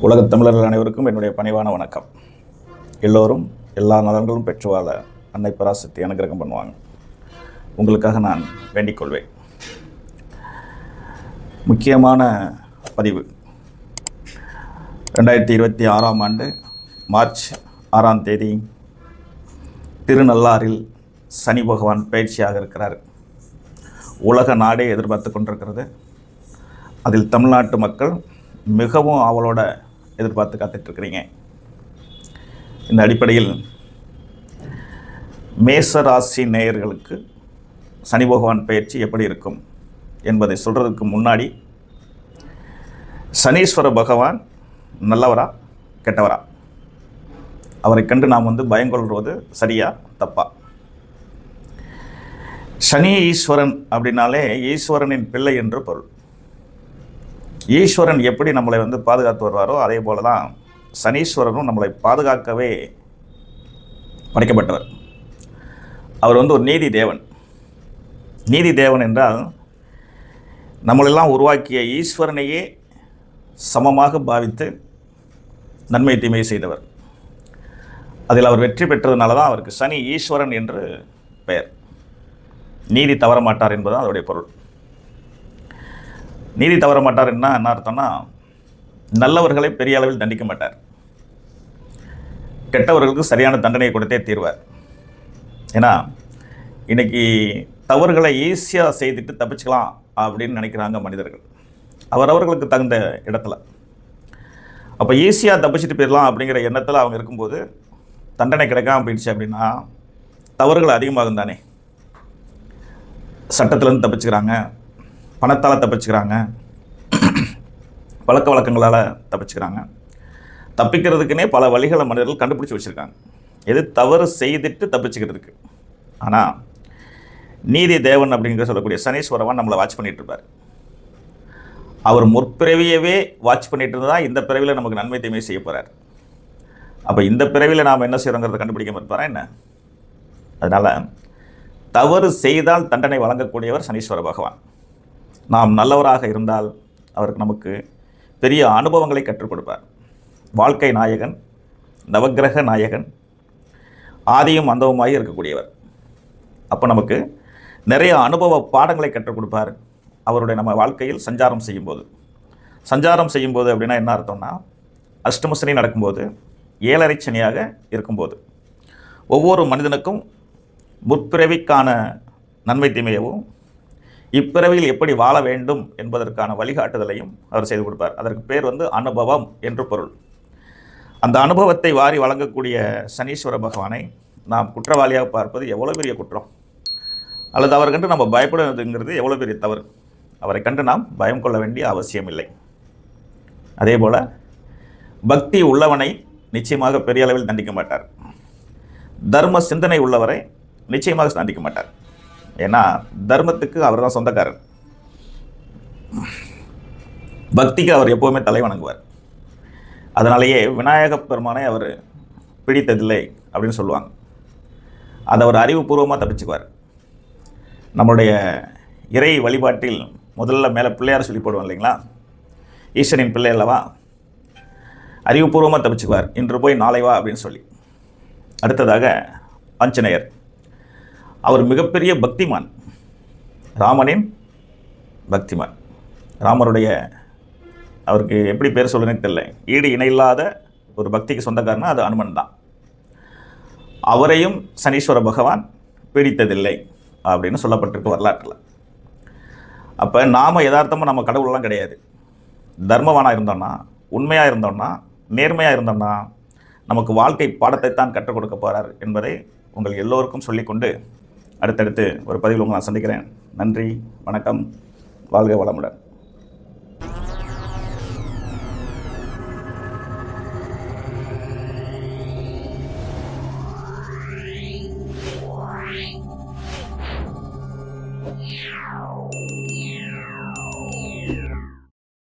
உலகத் தமிழர்கள் அனைவருக்கும் என்னுடைய பணிவான வணக்கம். எல்லோரும் எல்லா நலன்களும் பெற்று வாழ அன்னை பராசக்தி அனுகிரகம் பண்ணுவாங்க. உங்களுக்காக நான் வேண்டிக் கொள்வேன். முக்கியமான பதிவு 2026ஆம் ஆண்டு மார்ச் 6ஆம் தேதி திருநள்ளாறில் சனி பகவான் பயிற்சியாக இருக்கிறார். உலக நாடே எதிர்பார்த்து கொண்டிருக்கிறது. அதில் தமிழ்நாட்டு மக்கள் மிகவும் ஆவலோட எதிர்பார்த்து காத்துட்ருக்கிறீங்க. இந்த அடிப்படையில் மேச ராசி நேயர்களுக்கு சனி பகவான் பயிற்சி எப்படி இருக்கும் என்பதை சொல்கிறதுக்கு முன்னாடி, சனீஸ்வர பகவான் நல்லவரா கெட்டவரா, அவரை கண்டு நாம் பயங்கொள்வது சரியா தப்பா? சனி ஈஸ்வரன் அப்படின்னாலே ஈஸ்வரனின் பிள்ளை என்று பொருள். ஈஸ்வரன் எப்படி நம்மளை பாதுகாத்து வருவாரோ அதே போல தான் சனீஸ்வரனும் நம்மளை பாதுகாக்கவே படைக்கப்பட்டவர். அவர் ஒரு நீதி தேவன். நீதி தேவன் என்றால் நம்மளெல்லாம் உருவாக்கிய ஈஸ்வரனையே சமமாக பாவித்து நன்மை தீமை செய்தவர். அதில் அவர் வெற்றி பெற்றதுனால தான் அவருக்கு சனி ஈஸ்வரன் என்று பெயர். நீதி தவற மாட்டார் என்பதுதான் அதோடைய பொருள். நீதி தவற மாட்டார் என்ன அர்த்தம்னா, நல்லவர்களை பெரிய அளவில் தண்டிக்க மாட்டார், கெட்டவர்களுக்கு சரியான தண்டனையை கொடுத்தே தீர்வார். ஏன்னா இன்னைக்கு தவறுகளை ஈஸியாக செய்துட்டு தப்பிச்சுக்கலாம் அப்படின்னு நினைக்கிறாங்க மனிதர்கள், அவரவர்களுக்கு தகுந்த இடத்துல. அப்போ ஈஸியாக தப்பிச்சுட்டு போயிடலாம் அப்படிங்கிற எண்ணத்தில் அவங்க இருக்கும்போது தண்டனை கிடைக்காம போயிடுச்சு அப்படின்னா தவறுகள் அதிகமாகும் தானே. சட்டத்திலேருந்து தப்பிச்சுக்கிறாங்க, பணத்தால் தப்பிச்சுக்கிறாங்க, பழக்க வழக்கங்களால் தப்பிச்சுக்கிறாங்க. தப்பிக்கிறதுக்குன்னே பல வழிகளை மனிதர்கள் கண்டுபிடிச்சி வச்சுருக்காங்க, எது தவறு செய்துட்டு தப்பிச்சுக்கிறதுக்கு. ஆனால் நீதி தேவன் அப்படிங்கிற சொல்லக்கூடிய சனீஸ்வரவன் நம்மளை வாட்ச் பண்ணிகிட்டு இருப்பார். அவர் முற்பிறவியவே வாட்ச் பண்ணிட்டு இருந்தால் இந்த பிறவியில் நமக்கு நன்மை தீமை செய்ய போகிறார். அப்போ இந்த பிறவியில் நாம் என்ன செய்கிறோங்கிறத கண்டுபிடிக்க இருப்பாரா என்ன? அதனால் தவறு செய்தால் தண்டனை வழங்கக்கூடியவர் சனீஸ்வர பகவான். நாம் நல்லவராக இருந்தால் அவருக்கு நமக்கு பெரிய அனுபவங்களை கற்றுக் கொடுப்பார். வாழ்க்கை நாயகன், நவக்கிரக நாயகன், ஆதியும் அந்தவுமாய் இருக்கக்கூடியவர். அப்போ நமக்கு நிறைய அனுபவ பாடங்களை கற்றுக் கொடுப்பார். அவருடைய நம்ம வாழ்க்கையில் சஞ்சாரம் செய்யும்போது அப்படின்னா என்ன அர்த்தம்னா, அஷ்டம சனி நடக்கும்போது, 7.5 சனியாக இருக்கும்போது ஒவ்வொரு மனிதனுக்கும் முற்பிறவிக்கான நன்மை தீமையவும் இப்பிறவியில் எப்படி வாழ வேண்டும் என்பதற்கான வழிகாட்டுதலையும் அவர் செய்து கொடுப்பார். அதற்கு பேர் அனுபவம் என்று பொருள். அந்த அனுபவத்தை வாரி வழங்கக்கூடிய சனீஸ்வர பகவானை நாம் குற்றவாளியாக பார்ப்பது எவ்வளோ பெரிய குற்றம், அல்லது அவரை கண்டு நம்ம பயப்படுவதுங்கிறது எவ்வளோ பெரிய தவறு. அவரை கண்டு நாம் பயம் கொள்ள வேண்டிய அவசியம் இல்லை. அதே போல் பக்தி உள்ளவனை நிச்சயமாக பெரிய அளவில் தண்டிக்க மாட்டார். தர்ம சிந்தனை உள்ளவரை நிச்சயமாக தண்டிக்க மாட்டார். ஏன்னா தர்மத்துக்கு அவர் தான் சொந்தக்காரர், பக்திக்கு அவர் எப்போவுமே தலை வணங்குவார். அதனாலேயே விநாயக பெருமானை அவர் பிடித்ததில்லை அப்படின்னு சொல்லுவாங்க. அதை அவர் அறிவுபூர்வமாக தப்பிச்சுக்குவார். நம்மளுடைய இறை வழிபாட்டில் முதல்ல மேலே பிள்ளையார் சொல்லி போடுவோம் இல்லைங்களா, ஈஸ்வரின் பிள்ளை அல்லவா, அறிவுபூர்வமாக தப்பிச்சுக்குவார். இன்று போய் நாளை வா அப்படின்னு சொல்லி. அடுத்ததாக ஆஞ்சநேயர், அவர் மிகப்பெரிய பக்திமான், ராமனின் பக்திமான். ராமருடைய அவருக்கு எப்படி பேர் சொல்லுன்னு தெரியல, ஈடு இணையில்லாத ஒரு பக்திக்கு சொந்தக்காரனா அது அனுமன் தான். அவரையும் சனீஸ்வர பகவான் பீடித்ததில்லை அப்படின்னு சொல்லப்பட்டிருக்கு வரலாற்றில். அப்போ நாம் யதார்த்தமாக நம்ம கடவுளெலாம் கிடையாது. தர்மவானாக இருந்தோம்னா, உண்மையாக இருந்தோம்னா, நேர்மையாக இருந்தோம்னா நமக்கு வாழ்க்கை பாடத்தை தான் கற்றுக் கொடுக்க போகிறார் என்பதை உங்கள் எல்லோருக்கும் சொல்லிக்கொண்டு அடுத்தடுத்து ஒரு பதிவில் உங்களை நான் சந்திக்கிறேன். நன்றி, வணக்கம், வாழ்க வளமுடன்.